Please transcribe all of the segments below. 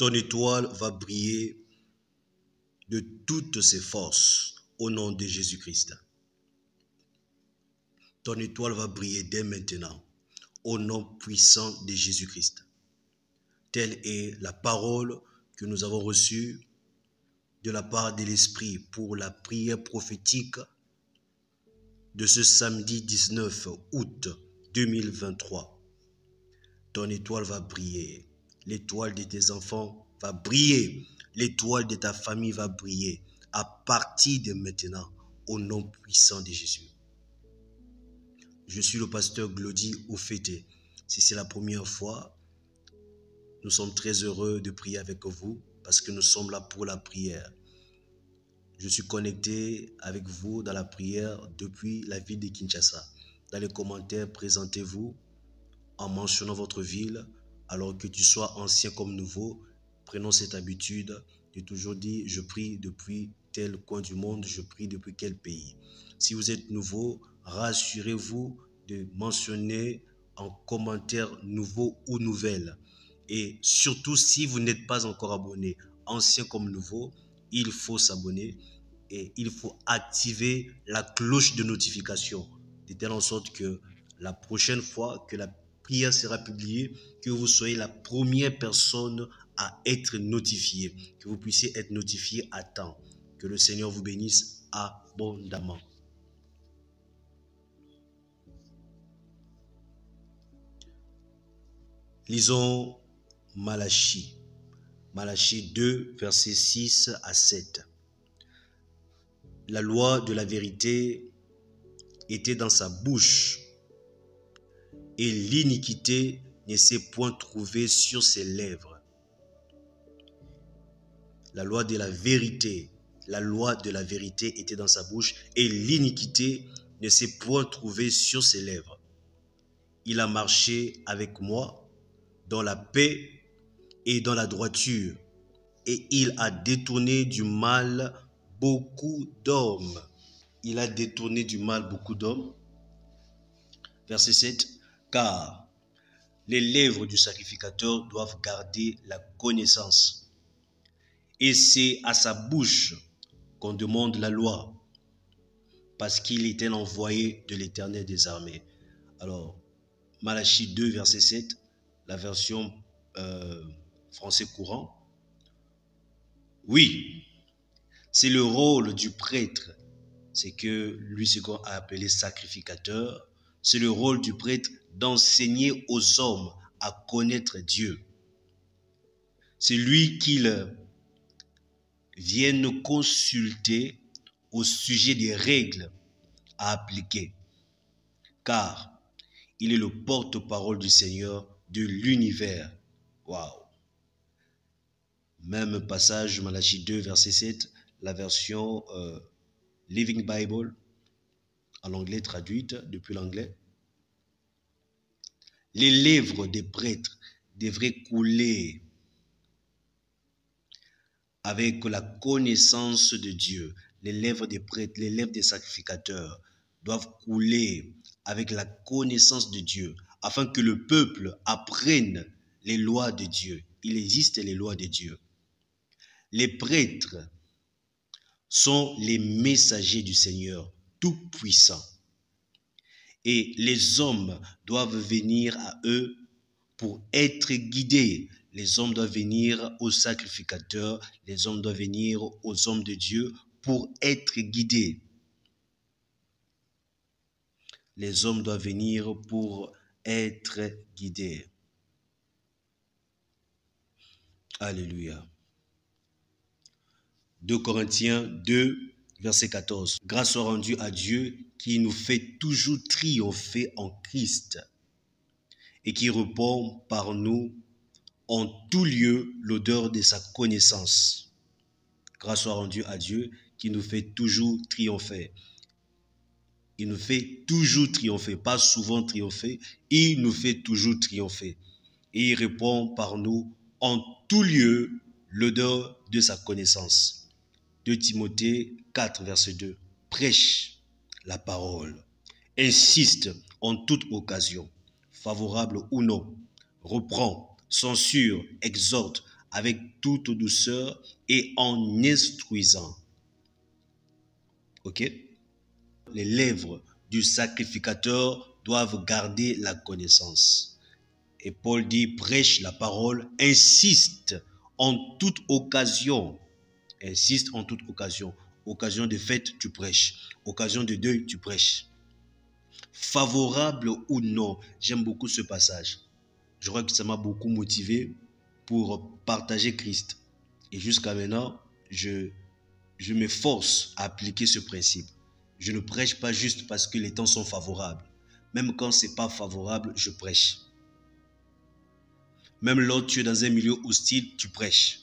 Ton étoile va briller de toutes ses forces au nom de Jésus-Christ. Ton étoile va briller dès maintenant au nom puissant de Jésus-Christ. Telle est la parole que nous avons reçue de la part de l'Esprit pour la prière prophétique de ce samedi 19 août 2023. Ton étoile va briller. L'étoile de tes enfants va briller. L'étoile de ta famille va briller à partir de maintenant au nom puissant de Jésus. Je suis le pasteur Glody Ofete. Si c'est la première fois, nous sommes très heureux de prier avec vous parce que nous sommes là pour la prière. Je suis connecté avec vous dans la prière depuis la ville de Kinshasa. Dans les commentaires, présentez-vous en mentionnant votre ville. Alors que tu sois ancien comme nouveau, prenons cette habitude de toujours dire « Je prie depuis tel coin du monde, je prie depuis quel pays ». Si vous êtes nouveau, rassurez-vous de mentionner en commentaire « nouveau » ou « nouvelle ». Et surtout, si vous n'êtes pas encore abonné, ancien comme nouveau, il faut s'abonner et il faut activer la cloche de notification de telle en sorte que la prochaine fois que la prière sera publiée, que vous soyez la première personne à être notifiée, que vous puissiez être notifié à temps. Que le Seigneur vous bénisse abondamment. Lisons Malachie. Malachie 2, versets 6 à 7. La loi de la vérité était dans sa bouche, et l'iniquité ne s'est point trouvée sur ses lèvres. La loi de la vérité était dans sa bouche, et l'iniquité ne s'est point trouvée sur ses lèvres. Il a marché avec moi dans la paix et dans la droiture, et il a détourné du mal beaucoup d'hommes. Il a détourné du mal beaucoup d'hommes. Verset 7. Car les lèvres du sacrificateur doivent garder la connaissance. Et c'est à sa bouche qu'on demande la loi, parce qu'il était l'envoyé de l'Éternel des armées. Alors, Malachie 2, verset 7, la version français courant. Oui, c'est le rôle du prêtre, c'est que lui, ce qu'on a appelé sacrificateur, c'est le rôle du prêtre d'enseigner aux hommes à connaître Dieu. C'est lui qu'ils viennent consulter au sujet des règles à appliquer, car il est le porte-parole du Seigneur de l'univers. Waouh! Même passage, Malachie 2, verset 7, la version Living Bible, en anglais traduite depuis l'anglais. Les lèvres des prêtres devraient couler avec la connaissance de Dieu. Les lèvres des prêtres, les lèvres des sacrificateurs doivent couler avec la connaissance de Dieu, afin que le peuple apprenne les lois de Dieu. Il existe les lois de Dieu. Les prêtres sont les messagers du Seigneur Tout-Puissant. Et les hommes doivent venir à eux pour être guidés. Les hommes doivent venir aux sacrificateurs, les hommes doivent venir aux hommes de Dieu pour être guidés. Les hommes doivent venir pour être guidés. Alléluia. 2 Corinthiens 2, verset 14. Grâce soit rendue à Dieu qui nous fait toujours triompher en Christ et qui répand par nous en tout lieu l'odeur de sa connaissance. Grâce soit rendue à Dieu qui nous fait toujours triompher. Il nous fait toujours triompher, pas souvent triompher, il nous fait toujours triompher. Et il répand par nous en tout lieu l'odeur de sa connaissance. 2 Timothée 4, verset 2. Prêche la parole. Insiste en toute occasion, favorable ou non. Reprend, censure, exhorte avec toute douceur et en instruisant. Ok? Les lèvres du sacrificateur doivent garder la connaissance. Et Paul dit, prêche la parole, insiste en toute occasion. Insiste en toute occasion. Occasion de fête, tu prêches. Occasion de deuil, tu prêches. Favorable ou non, j'aime beaucoup ce passage. Je crois que ça m'a beaucoup motivé pour partager Christ. Et jusqu'à maintenant, je m'efforce à appliquer ce principe. Je ne prêche pas juste parce que les temps sont favorables. Même quand ce n'est pas favorable, je prêche. Même lorsque tu es dans un milieu hostile, tu prêches.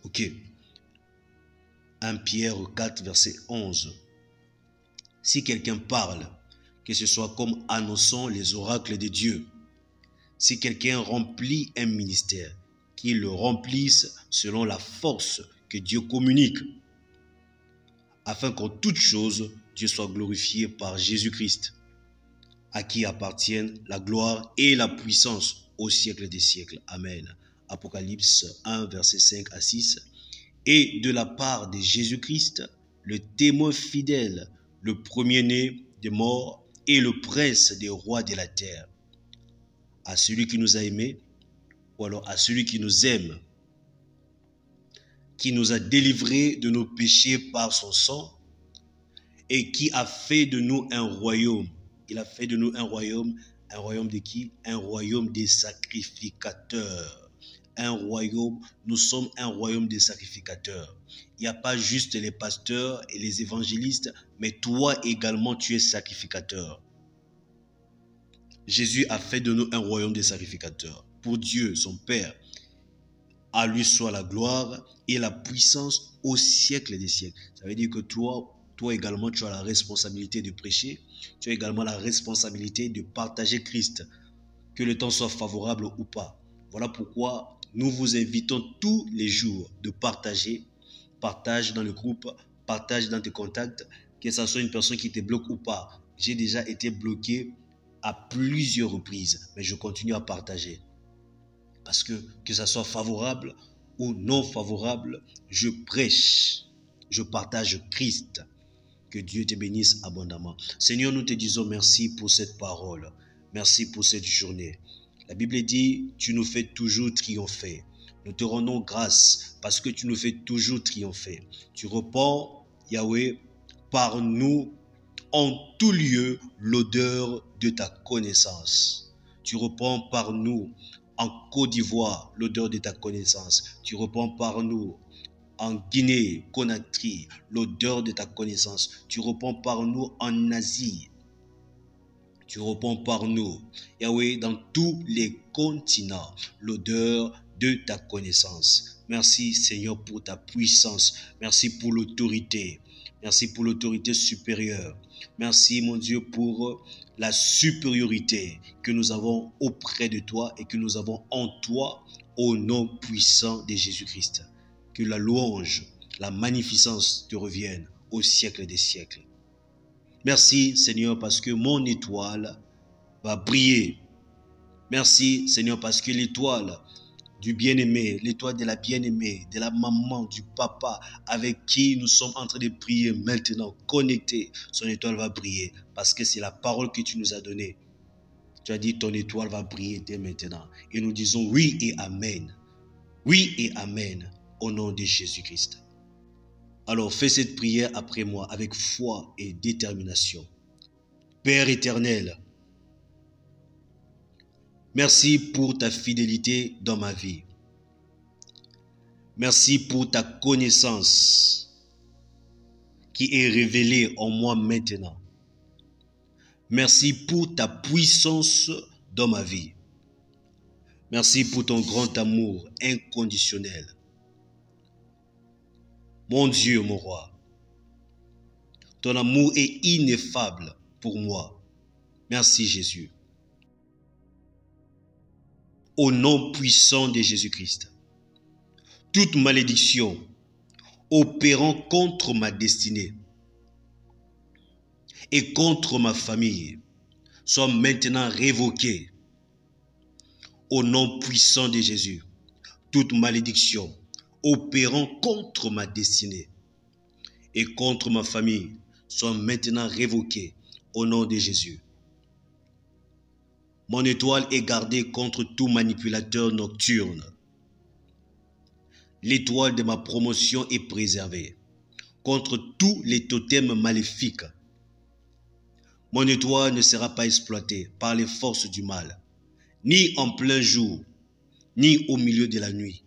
Ok. 1 Pierre 4, verset 11. Si quelqu'un parle, que ce soit comme annonçant les oracles de Dieu. Si quelqu'un remplit un ministère, qu'il le remplisse selon la force que Dieu communique, afin qu'en toute chose, Dieu soit glorifié par Jésus-Christ, à qui appartiennent la gloire et la puissance au siècle des siècles. Amen. Apocalypse 1, verset 5 à 6. Et de la part de Jésus-Christ, le témoin fidèle, le premier-né des morts et le prince des rois de la terre, à celui qui nous a aimés, ou alors à celui qui nous aime, qui nous a délivrés de nos péchés par son sang et qui a fait de nous un royaume. Il a fait de nous un royaume de qui? Un royaume des sacrificateurs. Un royaume, nous sommes un royaume des sacrificateurs. Il n'y a pas juste les pasteurs et les évangélistes, mais toi également tu es sacrificateur. Jésus a fait de nous un royaume des sacrificateurs. Pour Dieu, son Père, à lui soit la gloire et la puissance au siècle des siècles. Ça veut dire que toi également, tu as la responsabilité de prêcher. Tu as également la responsabilité de partager Christ, que le temps soit favorable ou pas. Voilà pourquoi nous vous invitons tous les jours de partager. Partage dans le groupe, partage dans tes contacts, que ce soit une personne qui te bloque ou pas. J'ai déjà été bloqué à plusieurs reprises, mais je continue à partager. Parce que ça soit favorable ou non favorable, je prêche, je partage Christ. Que Dieu te bénisse abondamment. Seigneur, nous te disons merci pour cette parole. Merci pour cette journée. La Bible dit, tu nous fais toujours triompher. Nous te rendons grâce parce que tu nous fais toujours triompher. Tu répands, Yahweh, par nous en tout lieu l'odeur de ta connaissance. Tu répands par nous en Côte d'Ivoire l'odeur de ta connaissance. Tu répands par nous en Guinée, Conakry, l'odeur de ta connaissance. Tu répands par nous en Asie. Tu répands par nous, Yahweh, dans tous les continents, l'odeur de ta connaissance. Merci Seigneur pour ta puissance. Merci pour l'autorité. Merci pour l'autorité supérieure. Merci mon Dieu pour la supériorité que nous avons auprès de toi et que nous avons en toi au nom puissant de Jésus-Christ. Que la louange, la magnificence te reviennent au siècle des siècles. Merci Seigneur parce que mon étoile va briller. Merci Seigneur parce que l'étoile du bien-aimé, l'étoile de la bien-aimée, de la maman, du papa avec qui nous sommes en train de prier maintenant, connectés, son étoile va briller parce que c'est la parole que tu nous as donnée. Tu as dit ton étoile va briller dès maintenant. Et nous disons oui et amen. Oui et amen. Au nom de Jésus-Christ. Alors fais cette prière après moi avec foi et détermination. Père éternel, merci pour ta fidélité dans ma vie. Merci pour ta connaissance qui est révélée en moi maintenant. Merci pour ta puissance dans ma vie. Merci pour ton grand amour inconditionnel. Mon Dieu, mon roi, ton amour est ineffable pour moi. Merci Jésus. Au nom puissant de Jésus-Christ, toute malédiction opérant contre ma destinée et contre ma famille soit maintenant révoquée. au nom puissant de Jésus. Toute malédiction opérant contre ma destinée et contre ma famille soit maintenant révoquée au nom de Jésus. Mon étoile est gardée contre tout manipulateur nocturne. L'étoile de ma promotion est préservée contre tous les totems maléfiques. Mon étoile ne sera pas exploitée par les forces du mal, ni en plein jour, ni au milieu de la nuit,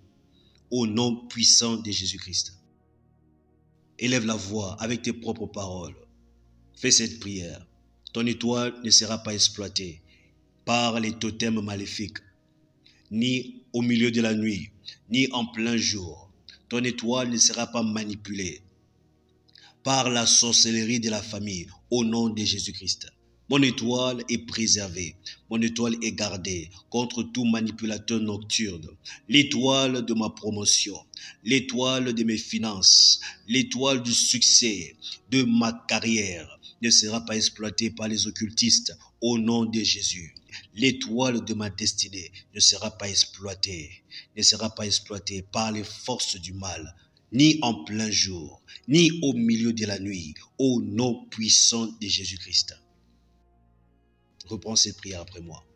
au nom puissant de Jésus-Christ. Élève la voix avec tes propres paroles. Fais cette prière. Ton étoile ne sera pas exploitée par les totems maléfiques, ni au milieu de la nuit, ni en plein jour. Ton étoile ne sera pas manipulée par la sorcellerie de la famille, au nom de Jésus-Christ. Mon étoile est préservée, mon étoile est gardée contre tout manipulateur nocturne. L'étoile de ma promotion, l'étoile de mes finances, l'étoile du succès de ma carrière ne sera pas exploitée par les occultistes, au nom de Jésus. L'étoile de ma destinée ne sera pas exploitée par les forces du mal, ni en plein jour, ni au milieu de la nuit, au nom puissant de Jésus-Christ. Reprends cette prière après moi.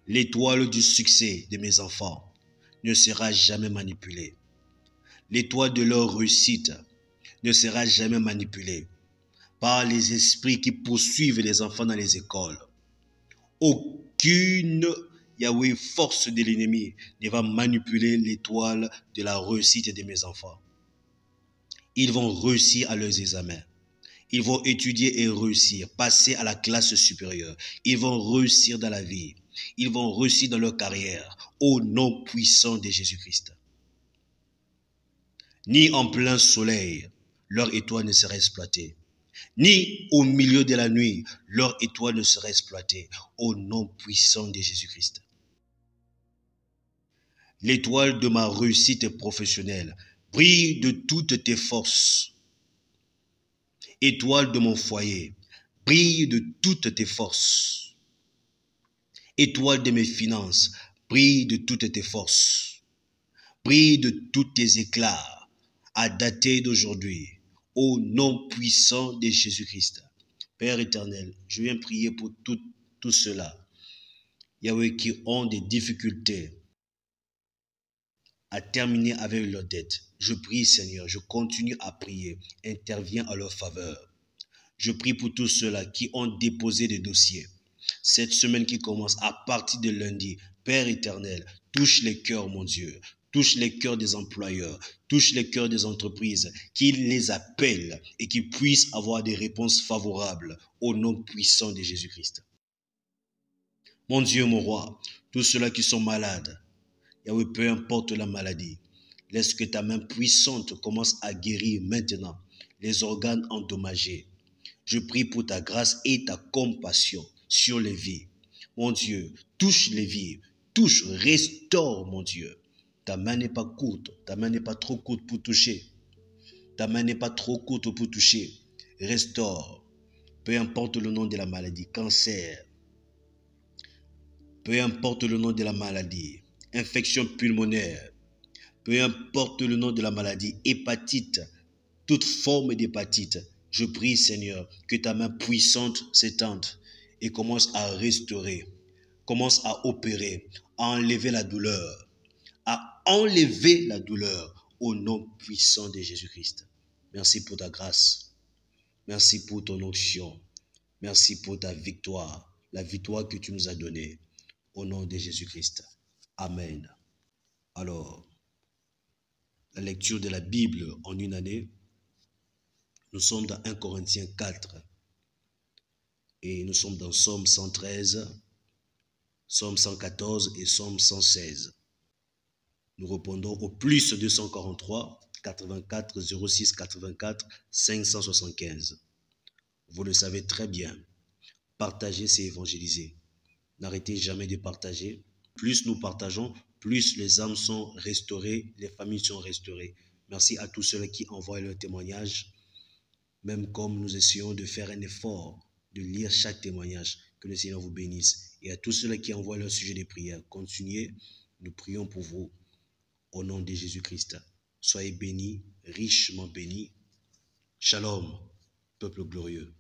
L'étoile du succès de mes enfants ne sera jamais manipulée. L'étoile de leur réussite ne sera jamais manipulée par les esprits qui poursuivent les enfants dans les écoles. Aucune Yahweh, force de l'ennemi, ne va manipuler l'étoile de la réussite de mes enfants. Ils vont réussir à leurs examens. Ils vont étudier et réussir, passer à la classe supérieure. Ils vont réussir dans la vie. Ils vont réussir dans leur carrière, au nom puissant de Jésus-Christ. Ni en plein soleil, leur étoile ne sera exploitée. Ni au milieu de la nuit, leur étoile ne sera exploitée, au nom puissant de Jésus-Christ. L'étoile de ma réussite professionnelle brille de toutes tes forces. Étoile de mon foyer, brille de toutes tes forces. Étoile de mes finances, brille de toutes tes forces. Brille de tous tes éclats, à dater d'aujourd'hui, au nom puissant de Jésus-Christ. Père éternel, je viens prier pour tout cela, Yahweh, qui ont des difficultés à terminer avec leurs dettes. Je prie, Seigneur, je continue à prier, interviens à leur faveur. Je prie pour tous ceux-là qui ont déposé des dossiers. Cette semaine qui commence à partir de lundi, Père éternel, touche les cœurs, mon Dieu. Touche les cœurs des employeurs, touche les cœurs des entreprises, qu'ils les appellent et qu'ils puissent avoir des réponses favorables au nom puissant de Jésus-Christ. Mon Dieu, mon roi, tous ceux-là qui sont malades, Yahweh, peu importe la maladie, laisse que ta main puissante commence à guérir maintenant les organes endommagés. Je prie pour ta grâce et ta compassion sur les vies. Mon Dieu, touche les vies, touche, restaure, mon Dieu. Ta main n'est pas courte, ta main n'est pas trop courte pour toucher. Ta main n'est pas trop courte pour toucher. Restaure, peu importe le nom de la maladie, cancer, peu importe le nom de la maladie, infection pulmonaire, peu importe le nom de la maladie, hépatite, toute forme d'hépatite. Je prie, Seigneur, que ta main puissante s'étende et commence à restaurer, commence à opérer, à enlever la douleur, au nom puissant de Jésus-Christ. Merci pour ta grâce. Merci pour ton onction. Merci pour ta victoire, la victoire que tu nous as donnée. Au nom de Jésus-Christ. Amen. Alors, la lecture de la Bible en une année, nous sommes dans 1 Corinthiens 4 et nous sommes dans Psaume 113, Psaume 114 et Psaume 116. Nous répondons au plus 243 84 06 84 575. Vous le savez très bien. Partagez, c'est évangéliser. N'arrêtez jamais de partager. Plus nous partageons, plus les âmes sont restaurées, les familles sont restaurées. Merci à tous ceux qui envoient leurs témoignages, même comme nous essayons de faire un effort de lire chaque témoignage. Que le Seigneur vous bénisse. Et à tous ceux qui envoient leur sujet de prière, continuez, nous prions pour vous. Au nom de Jésus-Christ. Soyez bénis, richement bénis. Shalom, peuple glorieux.